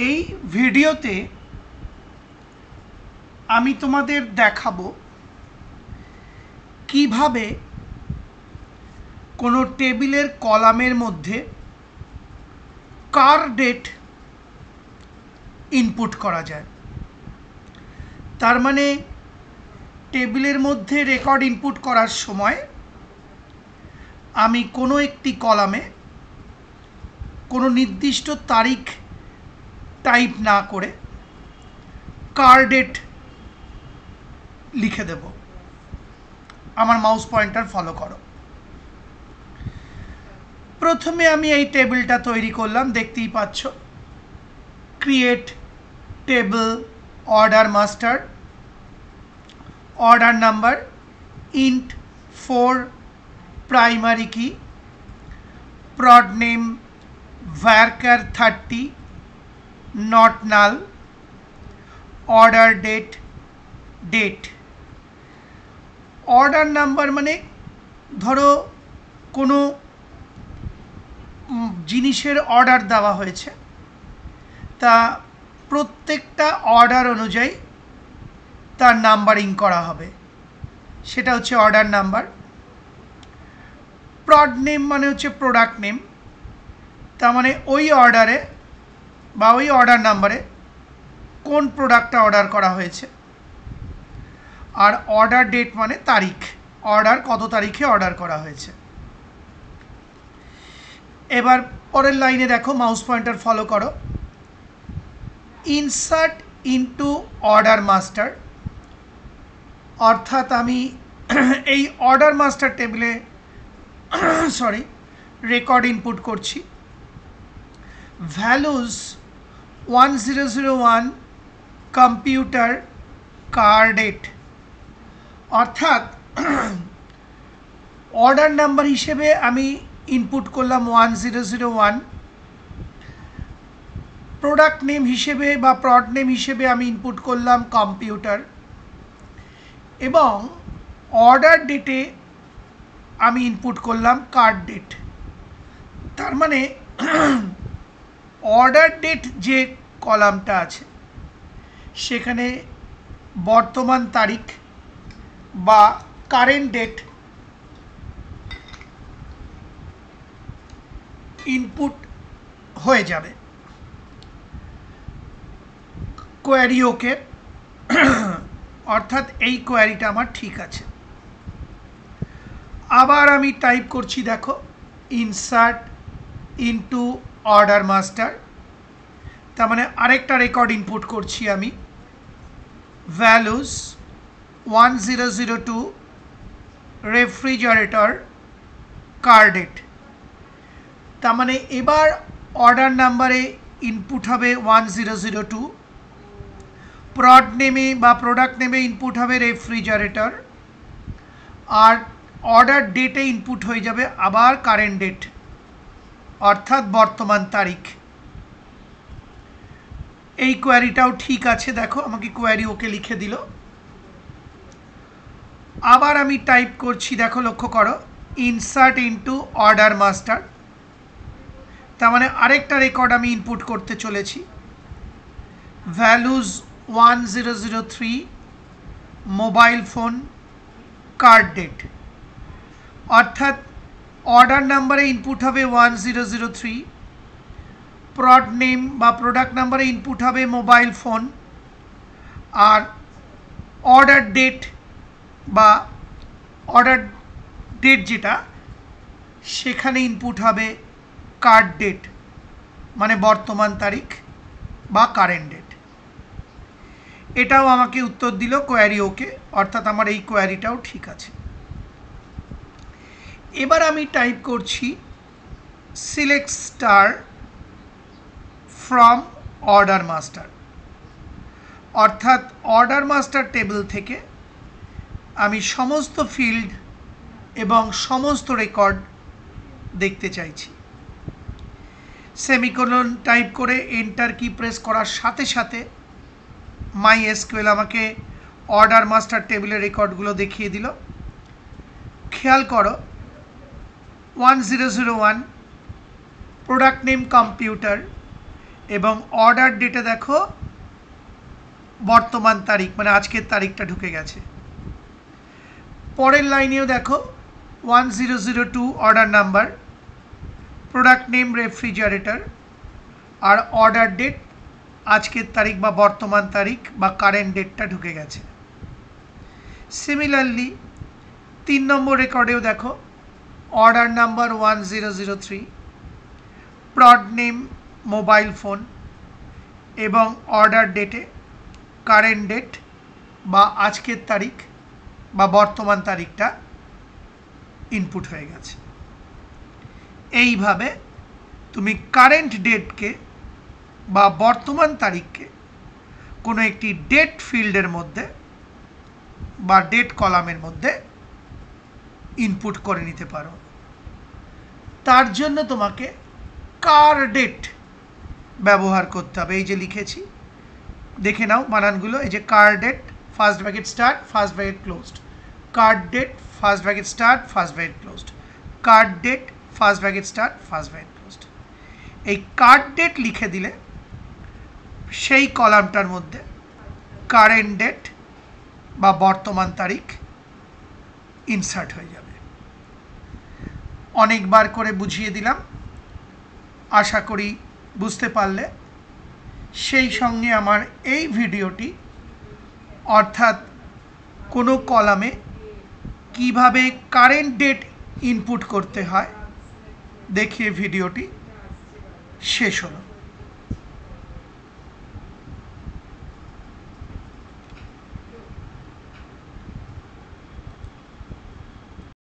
এই ভিডিওতে আমি তোমাদের দেখাবো কিভাবে কোনো টেবিলের কলামের মধ্যে কার ডেট ইনপুট করা যায়। তার মানে টেবিলের মধ্যে রেকর্ড ইনপুট করার সময় আমি কোনো একটি কলামে কোনো নির্দিষ্ট তারিখ টাইপ না করে কার ডেট লিখে দেব। আমার মাউস পয়েন্টার ফলো করো। প্রথমে আমি এই টেবিলটা তৈরি করলাম, দেখতেই পাচ্ছ। Create table, order master, order number, int 4 primary কি, prod name varchar 30 not null, order date date। Order number মানে ধরো কোনো জিনিসের অর্ডার দেওয়া হয়েছে, তা প্রত্যেকটা অর্ডার অনুযায়ী তার নাম্বারিং করা হবে, সেটা হচ্ছে অর্ডার নাম্বার। প্রড নেম মানে হচ্ছে প্রোডাক্ট নেম, তার মানে ওই অর্ডারে বা ওই অর্ডার নাম্বারে কোন প্রোডাক্টটা অর্ডার করা হয়েছে। আর অর্ডার ডেট মানে তারিখ, অর্ডার কত তারিখে অর্ডার করা হয়েছে। এবার পরের লাইনে দেখো, মাউস পয়েন্টার ফলো করো। ইনসার্ট ইনটু অর্ডার মাস্টার, অর্থাৎ আমি এই অর্ডার মাস্টার টেবিলে রেকর্ড ইনপুট করছি। ভ্যালুজ 1001 কম্পিউটার কার ডেট, অর্থাৎ অর্ডার নাম্বার হিসেবে আমি ইনপুট করলাম 1001, প্রোডাক্ট নেম হিসেবে বা প্রড নেম হিসেবে আমি ইনপুট করলাম কম্পিউটার, এবং অর্ডার ডেটে আমি ইনপুট করলাম কার্ড ডেট। তার মানে অর্ডার ডেট যে কলামটা আছে সেখানে বর্তমান তারিখ বা কারেন্ট ডেট ইনপুট হয়ে যাবে। কোয়ারি ওকে, অর্থাৎ এই কোয়ারিটা আমার ঠিক আছে। আবার আমি টাইপ করছি, দেখো, ইনসার্ট ইনটু অর্ডার মাস্টার, তার মানে আরেকটা রেকর্ড ইনপুট করছি আমি। ভ্যালুজ 1002 রেফ্রিজারেটর কার ডেট, তার মানে এবার অর্ডার নাম্বারে ইনপুট হবে 1002, প্রড নেমে বা প্রোডাক্ট নেমে ইনপুট হবে রেফ্রিজারেটর, আর অর্ডার ডেটে ইনপুট হয়ে যাবে আবার কারেন্ট ডেট, অর্থাৎ বর্তমান তারিখ। এই কোয়ারিটাও ঠিক আছে, দেখো আমাকে কোয়ারি ওকে লিখে দিল। আবার আমি টাইপ করছি, দেখো লক্ষ্য করো, ইনসার্ট ইনটু অর্ডার মাস্টার, তার মানে আরেকটা রেকর্ড আমি ইনপুট করতে চলেছি। Values 1003 mobile phone card date, অর্থাৎ অর্ডার নাম্বারে ইনপুট হবে 1003, প্রড নেম বা প্রোডাক্ট নাম্বারে ইনপুট হবে মোবাইল ফোন, আর অর্ডার ডেট বা অর্ডার ডেট যেটা সেখানে ইনপুট হবে কার্ড ডেট, মানে বর্তমান তারিখ বা কারেন্ট ডেট। এটাও আমাকে উত্তর দিল কোয়ারি ওকে, অর্থাৎ আমার এই কোয়ারিটাও ঠিক আছে। এবার আমি টাইপ করছি select star from order master, অর্থাৎ অর্ডার মাস্টার টেবিল থেকে আমি সমস্ত ফিল্ড এবং সমস্ত রেকর্ড দেখতে চাইছি। সেমিকোলন টাইপ করে এন্টার কি প্রেস করার সাথে সাথে MySQL আমাকে অর্ডার মাস্টার টেবিলের রেকর্ডগুলো দেখিয়ে দিল। খেয়াল করো, 1001 প্রোডাক্ট নেম কম্পিউটার, এবং অর্ডার ডেটে দেখো বর্তমান তারিখ মানে আজকের তারিখটা ঢুকে গেছে। পরের লাইনেও দেখো 1002 order number, product name refrigerator, আর অর্ডার ডেট আজকের তারিখ বা বর্তমান তারিখ বা কারেন্ট ডেটটা ঢুকে গেছে। সিমিলারলি 3 নম্বর রেকর্ডেও দেখো order number 1003, prod name mobile phone এবং অর্ডার ডেটে কারেন্ট ডেট বা আজকের তারিখ বা বর্তমান তারিখটা ইনপুট হয়ে গেছে। এইভাবে তুমি কারেন্ট ডেটকে বা বর্তমান তারিখকে কোনো একটি ডেট ফিল্ডের মধ্যে বা ডেট কলামের মধ্যে ইনপুট করে নিতে পারো। তার জন্য তোমাকে কার ডেট ব্যবহার করতে হবে। এই যে লিখেছি দেখে নাও বানানগুলো, এই যে কার date first bracket start first bracket closed, card date first bracket start first bracket closed, card date first bracket start first bracket closed. এই কার্ড ডেট লিখে দিলে সেই কলামটার মধ্যে কারেন্ট ডেট বা বর্তমান তারিখ ইনসার্ট হয়ে যাবে। অনেকবার করে বুঝিয়ে দিলাম, আশা করি বুঝতে পারলে। সেই সঙ্গে আমার এই ভিডিওটি অর্থাৎ কোনো কলামে কিভাবে কারেন্ট ডেট ইনপুট করতে হয় দেখিয়ে ভিডিওটি শেষ হলো।